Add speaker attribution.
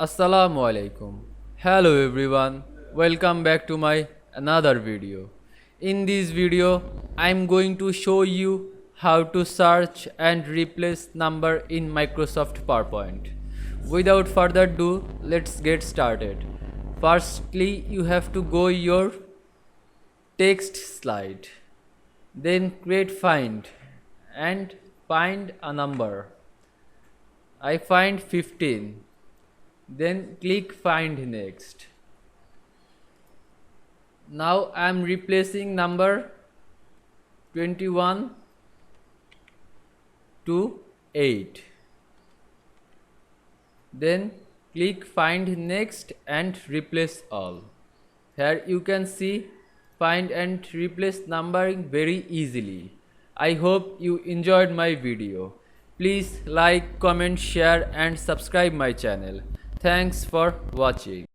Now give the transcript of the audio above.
Speaker 1: Assalamu Walaikum. Hello everyone. Welcome back to my another video. In this video, I'm going to show you how to search and replace number in Microsoft PowerPoint. Without further ado, let's get started. Firstly, you have to go your text slide. Then create find and find a number. I find 15. Then click find next. Now I am replacing number 21 to 8. Then click find next and replace all. Here you can see find and replace numbering very easily. I hope you enjoyed my video. Please like, comment, share and subscribe my channel. Thanks for watching.